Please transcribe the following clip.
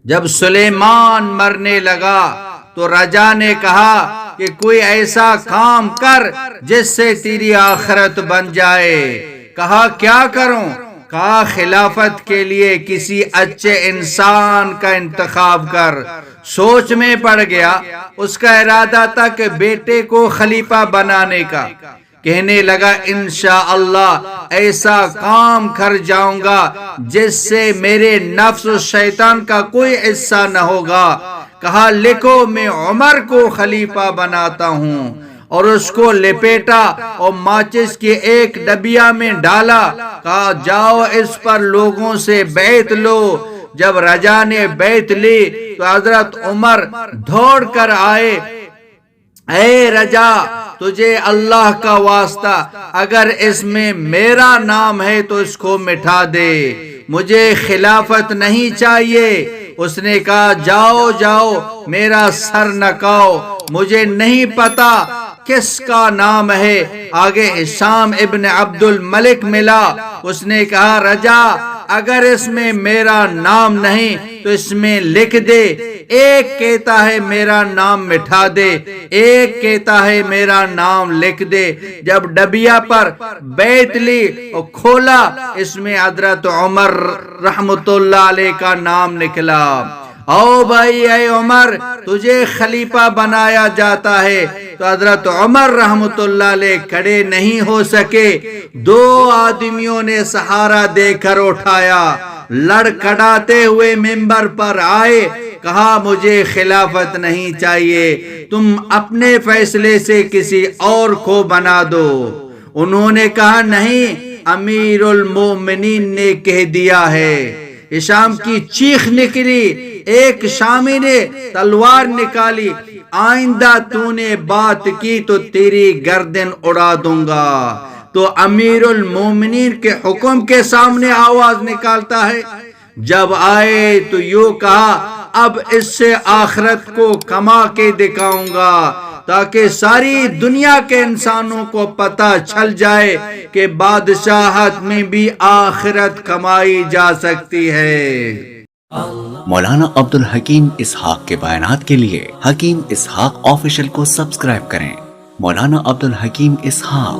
جب سلیمان مرنے لگا تو رجا نے کہا کہ کوئی ایسا کام کر جس سے تیری آخرت بن جائے۔ کہا کیا کروں؟ کہا خلافت کے لیے کسی اچھے انسان کا انتخاب کر۔ سوچ میں پڑ گیا، اس کا ارادہ تھا کہ بیٹے کو خلیفہ بنانے کا۔ کہنے لگا انشاءاللہ ایسا کام کر جاؤں گا جس سے میرے نفس و شیطان کا کوئی حصہ نہ ہوگا۔ کہا لکھو میں عمر کو خلیفہ بناتا ہوں، اور اس کو لپیٹا اور ماچس کی ایک ڈبیا میں ڈالا۔ کہا جاؤ اس پر لوگوں سے بیعت لو۔ جب رجا نے بیعت لی تو حضرت عمر دوڑ کر آئے، اے رجا تجھے اللہ کا واسطہ اگر اس میں میرا نام ہے تو اس کو مٹھا دے، مجھے خلافت نہیں چاہیے۔ اس نے کہا جاؤ جاؤ میرا سر نکاؤ، مجھے نہیں پتا کس کا نام ہے۔ آگے ہشام ابن عبد الملک ملا، اس نے کہا رجا اگر اس میں میرا نام نہیں تو اس میں لکھ دے، ایک کہتا ہے میرا نام مٹھا دے، ایک کہتا ہے میرا نام لکھ دے۔ جب ڈبیا پر بیعت لی اور کھولا، اس میں حضرت عمر رحمت اللہ علیہ کا نام نکلا۔ او بھائی اے عمر تجھے خلیفہ بنایا جاتا ہے۔ تو حضرت عمر رحمت اللہ علیہ کھڑے نہیں ہو سکے، دو آدمیوں نے سہارا دے کر اٹھایا، لڑکھڑاتے ہوئے منبر پر آئے۔ کہا مجھے خلافت نہیں چاہیے، تم اپنے فیصلے سے کسی اور کو بنا دو۔ انہوں نے کہا نہیں، امیر المومنین نے کہہ دیا ہے۔ ہشام کی چیخ نکلی، ایک شامی نے تلوار نکالی، آئندہ تو نے بات کی تو تیری گردن اڑا دوں گا۔ تو امیر المومنین کے حکم کے سامنے آواز نکالتا ہے۔ جب آئے تو یوں کہا اب اس سے آخرت کو کما کے دکھاؤں گا، تاکہ ساری دنیا کے انسانوں کو پتہ چل جائے کہ بادشاہت میں بھی آخرت کمائی جا سکتی ہے۔ مولانا عبد الحکیم اسحاق کے بیانات کے لیے حکیم اسحاق آفیشل کو سبسکرائب کریں۔ مولانا عبد الحکیم اسحاق۔